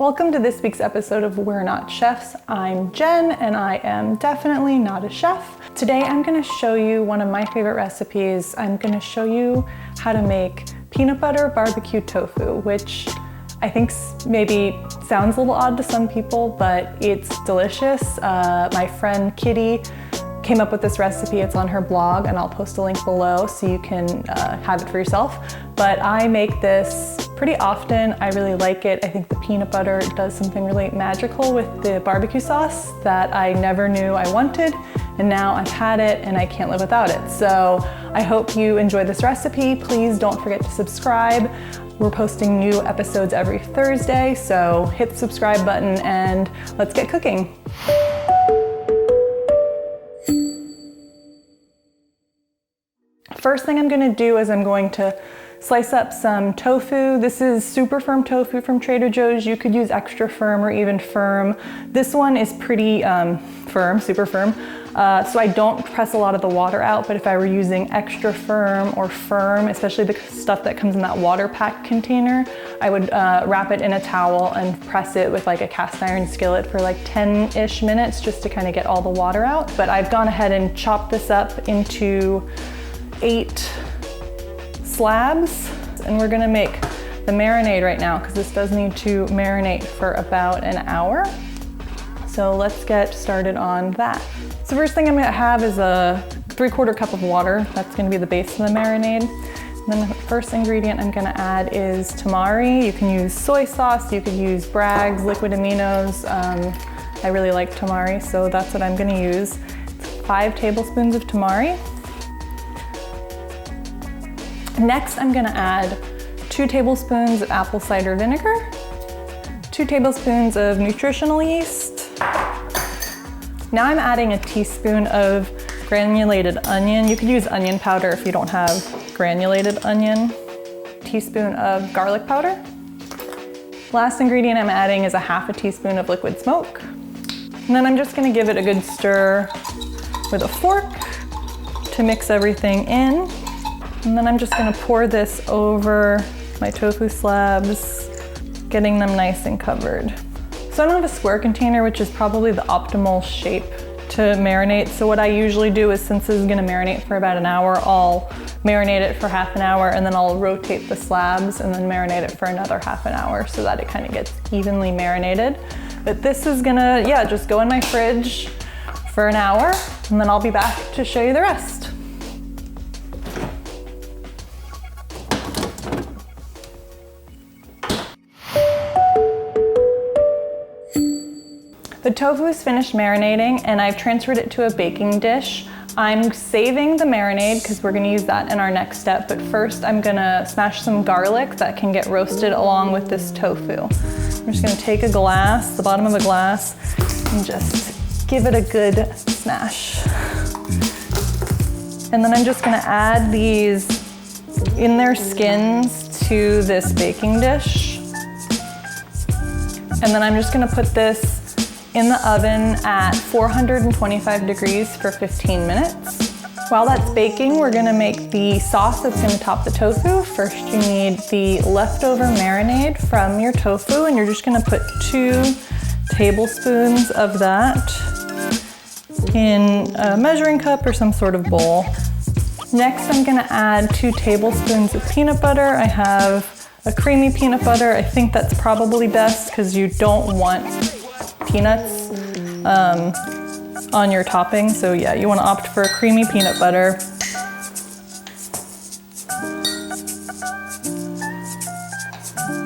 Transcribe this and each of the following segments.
Welcome to this week's episode of We're Not Chefs. I'm Jen and I am definitely not a chef. Today I'm going to show you one of my favorite recipes. I'm going to show you how to make peanut butter barbecue tofu, which I think maybe sounds a little odd to some people, but it's delicious. My friend Kitty came up with this recipe. It's on her blog and I'll post a link below so you can have it for yourself. But I make this pretty often. I really like it. I think the peanut butter does something really magical with the barbecue sauce that I never knew I wanted, and now I've had it and I can't live without it. So I hope you enjoy this recipe. Please don't forget to subscribe. We're posting new episodes every Thursday, so hit the subscribe button and let's get cooking. First thing I'm going to do is I'm going to slice up some tofu. This is super firm tofu from Trader Joe's. You could use extra firm or even firm. This one is pretty firm, super firm. So I don't press a lot of the water out, but if I were using extra firm or firm, especially the stuff that comes in that water pack container, I would wrap it in a towel and press it with like a cast iron skillet for like 10-ish minutes just to kind of get all the water out. But I've gone ahead and chopped this up into 8 slabs, and we're gonna make the marinade right now because this does need to marinate for about an hour. So let's get started on that. So first thing I'm gonna have is a 3/4 cup of water. That's gonna be the base of the marinade. And then the first ingredient I'm gonna add is tamari. You can use soy sauce, you could use Bragg's, liquid aminos. I really like tamari, so that's what I'm gonna use. It's 5 tablespoons of tamari. Next, I'm gonna add 2 tablespoons of apple cider vinegar, 2 tablespoons of nutritional yeast. Now I'm adding a teaspoon of granulated onion. You could use onion powder if you don't have granulated onion. Teaspoon of garlic powder. Last ingredient I'm adding is a 1/2 teaspoon of liquid smoke. And then I'm just gonna give it a good stir with a fork to mix everything in. And then I'm just gonna pour this over my tofu slabs, getting them nice and covered. So I don't have a square container, which is probably the optimal shape to marinate. So what I usually do is, since this is gonna marinate for about an hour, I'll marinate it for 1/2 an hour and then I'll rotate the slabs and then marinate it for another 1/2 an hour so that it kind of gets evenly marinated. But this is gonna, just go in my fridge for an hour and then I'll be back to show you the rest. The tofu is finished marinating and I've transferred it to a baking dish. I'm saving the marinade because we're gonna use that in our next step, but first I'm gonna smash some garlic that can get roasted along with this tofu. I'm just gonna take a glass, the bottom of a glass, and just give it a good smash. And then I'm just gonna add these in their skins to this baking dish. And then I'm just gonna put this in the oven at 425 degrees for 15 minutes. While that's baking, we're gonna make the sauce that's gonna top the tofu. First, you need the leftover marinade from your tofu, and you're just gonna put 2 tablespoons of that in a measuring cup or some sort of bowl. Next, I'm gonna add 2 tablespoons of peanut butter. I have a creamy peanut butter. I think that's probably best because you don't want peanuts on your topping. So yeah, you want to opt for a creamy peanut butter.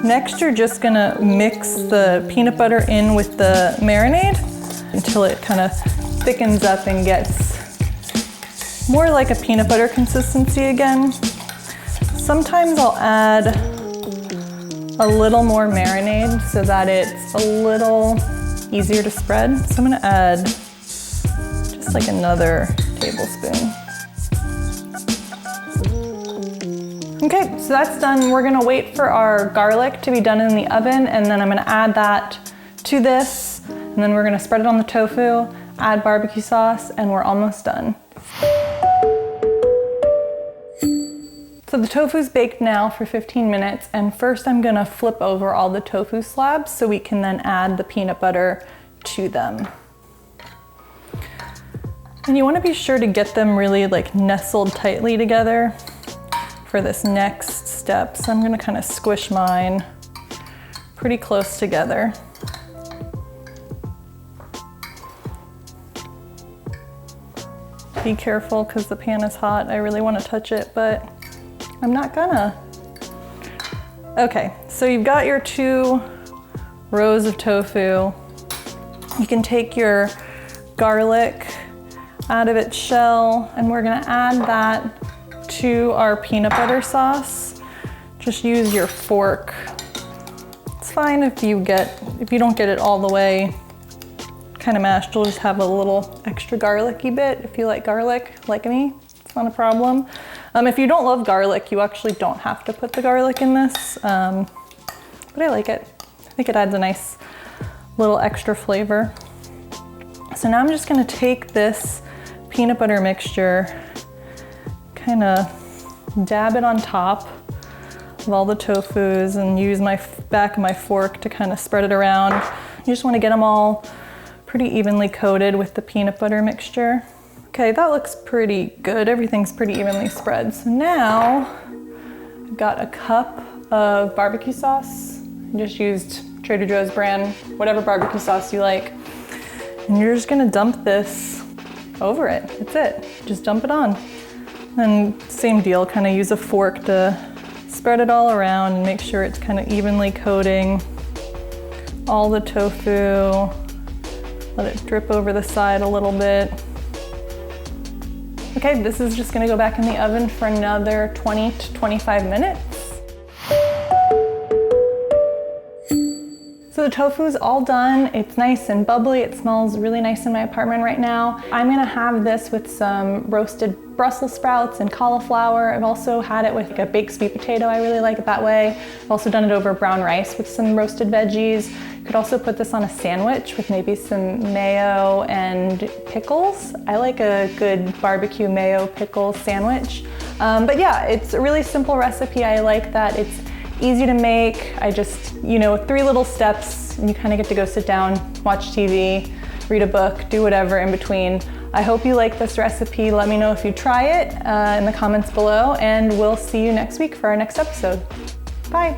Next, you're just gonna mix the peanut butter in with the marinade until it kind of thickens up and gets more like a peanut butter consistency again. Sometimes I'll add a little more marinade so that it's a little easier to spread. So I'm gonna add just like another tablespoon. Okay, so that's done. We're gonna wait for our garlic to be done in the oven, and then I'm gonna add that to this, and then we're gonna spread it on the tofu, add barbecue sauce, and we're almost done. So So the tofu's baked now for 15 minutes, and first I'm gonna flip over all the tofu slabs so we can then add the peanut butter to them. And you wanna be sure to get them really like nestled tightly together for this next step. So I'm gonna kind of squish mine pretty close together. Be careful because the pan is hot. I really wanna touch it, but I'm not gonna. Okay, so you've got your 2 rows of tofu. You can take your garlic out of its shell, and we're gonna add that to our peanut butter sauce. Just use your fork. It's fine if you don't get it all the way kind of mashed. You'll just have a little extra garlicky bit if you like garlic, like me. It's not a problem. If you don't love garlic, you actually don't have to put the garlic in this, but I like it. I think it adds a nice little extra flavor. So now I'm just gonna take this peanut butter mixture, kind of dab it on top of all the tofus and use my back of my fork to kind of spread it around. You just wanna get them all pretty evenly coated with the peanut butter mixture. Okay, that looks pretty good. Everything's pretty evenly spread. So now I've got a cup of barbecue sauce. I just used Trader Joe's brand, whatever barbecue sauce you like. And you're just gonna dump this over it. That's it. Just dump it on. And same deal, kind of use a fork to spread it all around and make sure it's kind of evenly coating all the tofu. Let it drip over the side a little bit. Okay, this is just gonna go back in the oven for another 20 to 25 minutes. So the tofu is all done. It's nice and bubbly. It smells really nice in my apartment right now. I'm gonna have this with some roasted Brussels sprouts and cauliflower. I've also had it with like a baked sweet potato. I really like it that way. I've also done it over brown rice with some roasted veggies. You could also put this on a sandwich with maybe some mayo and pickles. I like a good barbecue mayo pickle sandwich. But yeah, it's a really simple recipe. I like that it's easy to make. I just, 3 little steps and you kind of get to go sit down, watch TV, read a book, do whatever in between. I hope you like this recipe. Let me know if you try it in the comments below, and we'll see you next week for our next episode. Bye.